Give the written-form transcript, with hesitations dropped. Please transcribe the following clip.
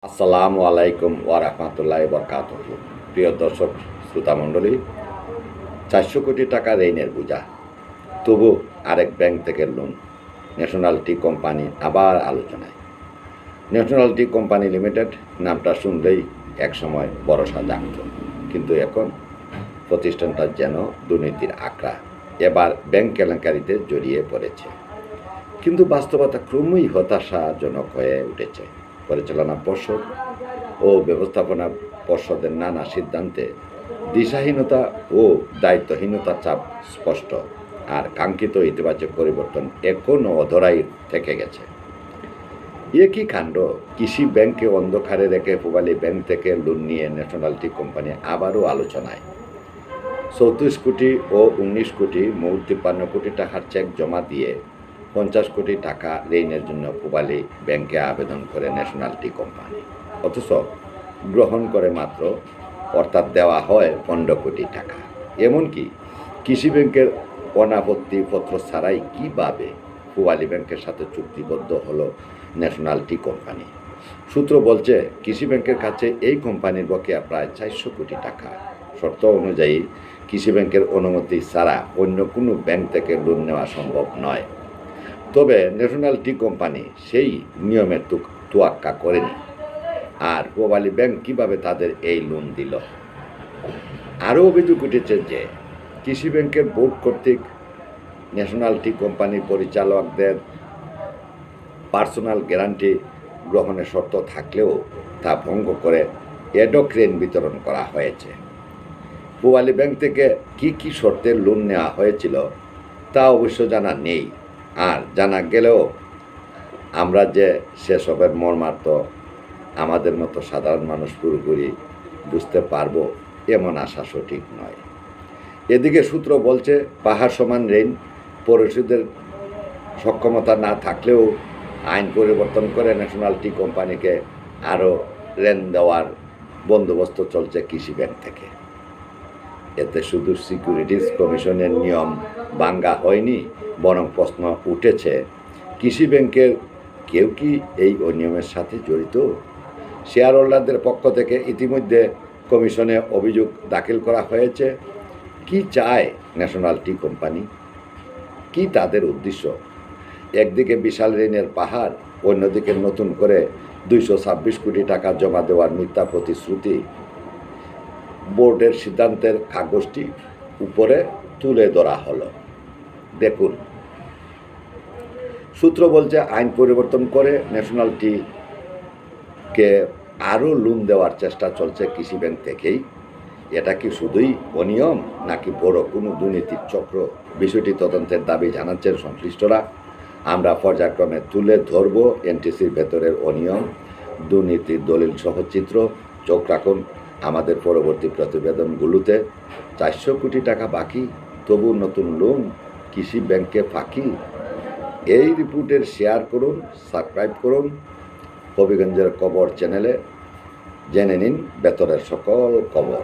আসসালামু আলাইকুম ওয়া রাহমাতুল্লাহি ওয়া বারাকাতুহু। প্রিয় দর্শক শ্রোতা মণ্ডলী, 400 কোটি টাকা ঋণের বোঝা, তবু আরেক ব্যাংক থেকে লোন। ন্যাশনাল টি কোম্পানি আবার আলোচনায়। ন্যাশনাল টি কোম্পানি লিমিটেড নামটা শুনলেই একসময় ভরসা জাগত, কিন্তু এখন প্রতিষ্ঠানটা যেন দুর্নীতির আঁকড়া। এবার ব্যাংক কেলেঙ্কারিতে জড়িয়ে পড়েছে, কিন্তু বাস্তবতা ক্রমেই হতাশাজনক হয়ে উঠেছে। পরিচালনা পর্ষদ ও ব্যবস্থাপনা পর্ষদের নানা সিদ্ধান্তে দিশাহীনতা ও দায়িত্বহীনতার চাপ স্পষ্ট, আর কাঙ্ক্ষিত ইতিবাচক পরিবর্তন এখনও অধরাই থেকে গেছে। একই কাণ্ড, কৃষি ব্যাংককে অন্ধকারে রেখে পূবালী ব্যাংক থেকে লোন নিয়ে ন্যাশনাল টি কোম্পানি আবারও আলোচনায়। 34 কোটি ও 19 কোটি মোট 53 কোটি টাকার চেক জমা দিয়ে 50 কোটি টাকা ঋণের জন্য পূবালী ব্যাংকে আবেদন করে ন্যাশনাল টি কোম্পানি, অথচ গ্রহণ করে মাত্র, অর্থাৎ দেওয়া হয় 15 কোটি টাকা। এমনকি কৃষি ব্যাংকের অনাপত্তিপত্র ছাড়াই কীভাবে পূবালী ব্যাংকের সাথে চুক্তিবদ্ধ হলো ন্যাশনাল টি কোম্পানি? সূত্র বলছে, কৃষি ব্যাংকের কাছে এই কোম্পানির বকেয়া প্রায় 400 কোটি টাকা। শর্ত অনুযায়ী কৃষি ব্যাংকের অনুমতি ছাড়া অন্য কোনো ব্যাংক থেকে লোন নেওয়া সম্ভব নয়। তবে ন্যাশনাল টি কোম্পানি সেই নিয়মের তোয়াক্কা করেনি। আর পূবালী ব্যাংক কীভাবে তাদের এই লোন দিল? আরও অভিযোগ উঠেছে যে কৃষি ব্যাংকের বোর্ড কর্তৃক ন্যাশনাল টি কোম্পানির পরিচালকদের পার্সোনাল গ্যারান্টি গ্রহণের শর্ত থাকলেও তা ভঙ্গ করে এডক ঋণ বিতরণ করা হয়েছে। পূবালী ব্যাংক থেকে কী কী শর্তে লোন নেওয়া হয়েছিল তা অবশ্য জানা নেই, আর জানা গেলেও আমরা যে সেসবের মর্মার্থ আমাদের মতো সাধারণ মানুষ পুরোপুরি বুঝতে পারবো এমন আশা সঠিক নয়। এদিকে সূত্র বলছে, পাহাড় সমান ঋণ পরিশোধের সক্ষমতা না থাকলেও আইন পরিবর্তন করে ন্যাশনাল টি কোম্পানিকে আরও ঋণ দেওয়ার বন্দোবস্ত চলছে কৃষি ব্যাংক থেকে। এতে শুধু সিকিউরিটিজ কমিশনের নিয়ম ভাঙ্গা হয়নি, বরং প্রশ্ন উঠেছে, কৃষি ব্যাংকের কেউ কি এই অনিয়মের সাথে জড়িত? শেয়ার হোল্ডারদের পক্ষ থেকে ইতিমধ্যে কমিশনে অভিযোগ দাখিল করা হয়েছে। কি চায় ন্যাশনাল টি কোম্পানি? কি তাদের উদ্দেশ্য? একদিকে বিশাল ঋণের পাহাড়, অন্যদিকে নতুন করে 226 কোটি টাকা জমা দেওয়ার মিথ্যা প্রতিশ্রুতি। বোর্ডের সিদ্ধান্তের কাগজটি উপরে তুলে ধরা হলো, দেখুন। সূত্র বলছে, আইন পরিবর্তন করে ন্যাশনাল টিকে আরও লোন দেওয়ার চেষ্টা চলছে কৃষি ব্যাংক থেকেই। এটা কি শুধুই অনিয়ম, নাকি বড় কোনো দুর্নীতির চক্র? বিষয়টি তদন্তের দাবি জানাচ্ছেন সংশ্লিষ্টরা। আমরা পর্যায়ক্রমে তুলে ধরব এনটিসির ভেতরের অনিয়ম, দুর্নীতির দলিল সহ চিত্র। চোখ রাখুন আমাদের পরবর্তী প্রতিবেদনগুলোতে। 400 কোটি টাকা বাকি, তবু নতুন লোন কৃষি ব্যাংকে ফাঁকি। এই রিপোর্টের শেয়ার করুন, সাবস্ক্রাইব করুন হবিগঞ্জের খবর চ্যানেলে। জেনে নিন ভেতরের সকল খবর।